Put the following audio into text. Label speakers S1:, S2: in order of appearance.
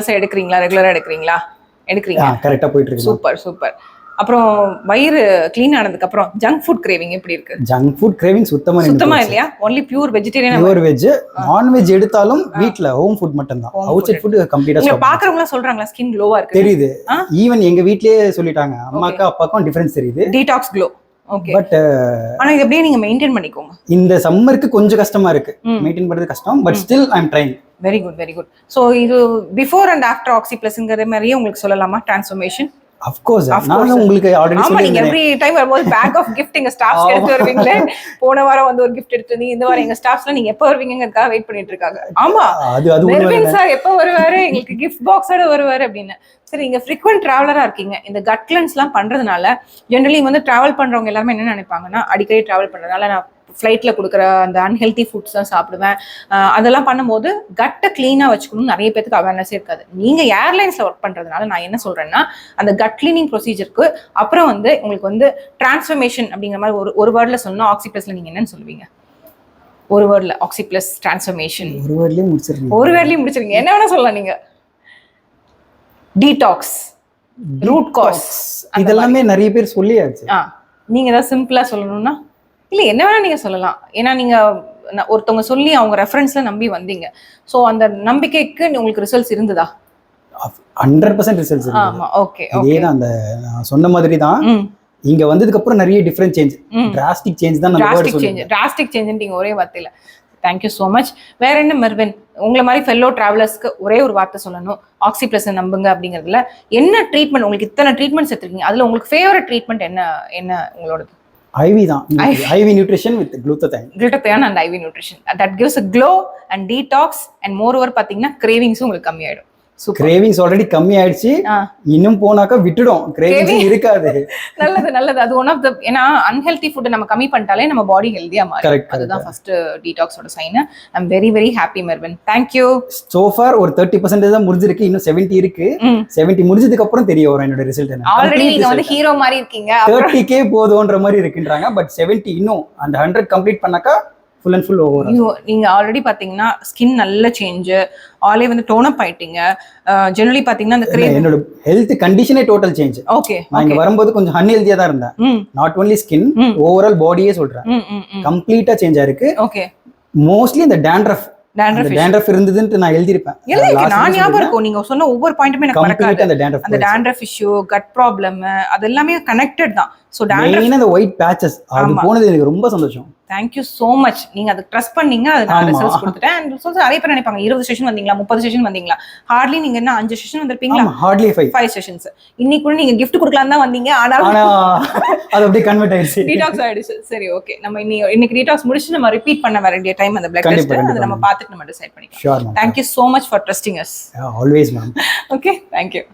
S1: எடுக்கிறீங்களா? ரெகுலரா எடுக்கிறீங்களா? எடுக்கிறீங்க.
S2: கரெக்டா போயிட்டு இருக்கு.
S1: Super super. அப்புறம் வயிறு க்ளீன் ஆனதுக்கு அப்புறம் ஜங்க் ஃபுட் கிரேவிங் எப்படி இருக்கு?
S2: ஜங்க் ஃபுட் கிரேவிங் சுத்தமா
S1: இல்லையா? Only pure vegetarian.
S2: Pure veg. Non veg எடுத்தாலும் வீட்ல ஹோம் ஃபுட் மட்டும் தான். அவுட் சைட் ஃபுட் கம்ப்ளீட்டா
S1: ஸ்டாப். பாக்குறவங்க சொல்றாங்களா ஸ்கின் க்ளோவா இருக்கு?
S2: தெரியுது. ஈவன் எங்க வீட்லயே சொல்லிட்டாங்க. அம்மாக்கு அப்பாக்கும் டிஃபரன்ஸ் தெரியுது.
S1: Detox glow. ஓகே.
S2: பட்
S1: ஆனா இது அப்படியே நீங்க மெயின்டைன் பண்ணிக்கோங்க.
S2: இந்த சம்மருக்கு கொஞ்சம் கஷ்டமா இருக்கு. மெயின்டைன் பண்றது கஷ்டம். But still I am trying.
S1: Very good very good. So இது பிஃபோர் அண்ட் ஆஃப்டர் ஆக்ஸிப்ளஸ்ங்கற மாதிரியே உங்களுக்கு சொல்லலாமா டிரான்ஸ்ஃபர்மேஷன்?
S2: Of course. நான் உங்களுக்கு ஆல்ரெடி
S1: சொல்லிருக்கேன். நீங்க எவ்ரி டைம் வரும்போது பேக் ஆஃப் கிஃப்ட் எங்க ஸ்டாஃப்ஸ் எடுத்து வருவீங்களே. போன வாரம் வந்து ஒரு கிஃப்ட் எடுத்துனீங்க. இந்த வாரம் எங்க ஸ்டாஃப்ஸ்ல நீங்க எப்ப வருவீங்கங்கறதுக்காக வெயிட் பண்ணிட்டு இருக்காங்க. ஆமா. அது மெர்வின் சார் எப்ப வருவாரு? எங்களுக்கு கிஃப்ட் பாக்ஸோட வருவாரு அப்படினு. சரி, நீங்க frequent traveler-ஆ இருக்கீங்க. இந்த கட் கிளென்ஸ்லாம் பண்றதுனால ஜெனரலி வந்து டிராவல் பண்றவங்க எல்லாரும் என்ன நினைப்பாங்கன்னா, அடிக்கடி டிராவல் பண்றதுனால நான் ஃப்ளைட்ல கொடுக்குற அந்த அன்ஹெல்தி ஃபுட்ஸ் தான் சாப்பிடுவேன். அதெல்லாம் பண்ணும்போது கட்டை கிளீனாக வச்சுக்கணும். நிறைய பேருக்கு அவேர்னஸே இருக்காது. நீங்கள் ஏர்லைன்ஸில் ஒர்க் பண்ணுறதுனால நான் என்ன சொல்கிறேன்னா, அந்த கட் கிளீனிங் ப்ரொசீஜருக்கு அப்புறம் வந்து உங்களுக்கு வந்து டிரான்ஸ்ஃபர்மேஷன் அப்படிங்கிற மாதிரி ஒரு வேர்டில் சொல்லணும். ஆக்சிப்ளஸில் நீங்கள் என்னன்னு சொல்லுவீங்க? ஒரு வேர்டில் ஆக்சிப்ளஸ் டிரான்ஸ்ஃபர்மேஷன்.
S2: ஒரு வேர்ட்லேயே முடிச்சிருங்க.
S1: ஒரு வேர்ட்லேயே முடிச்சிருங்க. என்ன வேணா சொல்லலாம் நீங்கள். டீடாக்ஸ், ரூட் காஸ்,
S2: இதெல்லாமே நிறைய பேர் சொல்லியாச்சு.
S1: நீங்கள் ஏதாவது சிம்பிளாக சொல்லணும்னா இல்லை என்ன வேணா நீங்க சொல்லலாம். ஏன்னா நீங்க ஒருத்தவங்க சொல்லி அவங்க ரெஃபரன்ஸ்ல நம்பி வந்தீங்க. சோ அந்த நம்பிக்கைக்கு உங்களுக்கு ரிசல்ட்ஸ் இருந்ததா?
S2: 100% ரிசல்ட்ஸ் இருந்தது.
S1: ஆமா. ஓகே.
S2: இதேதான் அந்த நான் சொன்ன மாதிரி தான். இங்க வந்ததுக்கு அப்புறம் நிறைய டிஃபரண்ட் சேஞ்ச், டிராஸ்டிக் சேஞ்ச் தான் நம்ம வேர்ட் சொல்லுங்க.
S1: டிராஸ்டிக் சேஞ்ச்ன்றீங்க ஒரே வார்த்தையில. Thank you so much. வேற என்ன மெர்வின், உங்களை மாதிரி ஃபெல்லோ டிராவலர்ஸ்க்கு ஒரே ஒரு வார்த்தை சொல்லணும். ஆக்சிப்ளஸ் நம்புங்க அப்படிங்கிறதுல என்ன ட்ரீட்மெண்ட், உங்களுக்கு இத்தனை ட்ரீட்மெண்ட்ஸ் எடுத்துருக்கீங்க, அதுல உங்களுக்கு ஃபேவரட் ட்ரீட்மெண்ட் என்ன உங்களோடது?
S2: IV தான். IV nutrition with glutathione.
S1: Glutathione and IV nutrition. That gives a glow and detox and moreover பாத்தீங்கன்னா cravings உங்களுக்கு கம்மியாயிடும்.
S2: கிரேவிங்ஸ் ஆல்ரெடி கம்மி ஆயிடுச்சு. இன்னும் போனாக்கா விட்டுடும், கிரேவிங்ஸ் இருக்காது.
S1: நல்லது. அது ஒன் ஆஃப் தி, ஏனா அன்ஹெல்தி ஃபுட் நம்ம கம்மி பண்ணிட்டாலே நம்ம பாடி ஹெல்தியா மாறும். அதுதான் ஃபர்ஸ்ட் டீடாக்ஸோட sign. I am very very happy Mervin. Thank you.
S2: So far ஒரு 30% தான் முடிஞ்சிருக்கு. இன்னும் 70 இருக்கு. 70 முடிஞ்சதுக்கு அப்புறம் தெரிய வரும் என்னோட ரிசல்ட் என்ன.
S1: ஆல்ரெடி நீங்க வந்து ஹீரோ மாதிரி இருக்கீங்க.
S2: 30k போதும்ன்ற மாதிரி இருக்குன்றாங்க. பட் 70 இன்னும் அந்த 100 கம்ப்ளீட் பண்ணாக்கா ஃபுல் அண்ட் ஃபுல் ஓவர்.
S1: நீங்க ஆல்ரெடி பாத்தீங்கன்னா ஸ்கின் நல்ல சேஞ்ச், ஆலே வந்து டோன் அப் ஆயிட்டீங்க. ஜெனரலி பாத்தீங்கன்னா அந்த
S2: என்னோட ஹெல்த் கண்டிஷனே டோட்டல் சேஞ்ச்.
S1: ஓகே.
S2: நான் இங்க வரும்போது கொஞ்சம் அன்ஹெல்தியா தான் இருந்தேன். நாட் ஒன்லி ஸ்கின், ஓவரால் பாடியே சொல்றேன். கம்ப்ளீட்டா சேஞ்ச் ஆயிருக்கு.
S1: ஓகே.
S2: மோஸ்ட்லி இந்த டேண்ட்ரஃப் இருந்ததுன்னு நான் எழுதிருப்பேன்.
S1: நான் ஞாபகம் இருக்கும் நீங்க சொன்ன ஒவ்வொரு பாயிண்ட்டுமே எனக்கு மறக்காது. அந்த டேண்ட்ரஃப் இஷ்யூ, கட் ப்ராப்ளம், அது எல்லாமே கனெக்டட் தான். சோ டேண்ட்ரஃப்,
S2: அந்த ஒயிட் பேச்சஸ், அது போனது எனக்கு ரொம்ப சந்தோஷம்.
S1: Thank you so much. நீங்க அதுக்கு ட்ரஸ்ட் பண்ணீங்க. அது நான் ரிசல்ட்ஸ் கொடுத்துட்டேன். அண்ட் ரிசல்ட்ஸ் நிறைய பேர் நினைப்பாங்க 20 செஷன் வந்தீங்களா, 30 செஷன் வந்தீங்களா. ஹார்ட்லி நீங்க என்ன 5 செஷன் வந்திருப்பீங்களா?
S2: Hartley 5
S1: sessions. இன்னைக்கு கூட நீங்க gift கொடுக்கலாம் தான் வந்தீங்க. ஆனா
S2: அது அப்படியே கன்வெர்ட் ஆயிடுச்சு,
S1: டீடாக்ஸ் ஆயிடுச்சு. சரி, ஓகே. நம்ம இன்னைக்கு டீடாக்ஸ் முடிச்சு நம்ம ரிப்பீட் பண்ண வேண்டிய டைம் அந்த பிளட் டெஸ்ட், அதை நம்ம பார்த்துட்டு நம்ம டிசைட் பண்ணிக்கலாம். Thank you so much for trusting us.
S2: Always ma'am.
S1: Okay, thank you.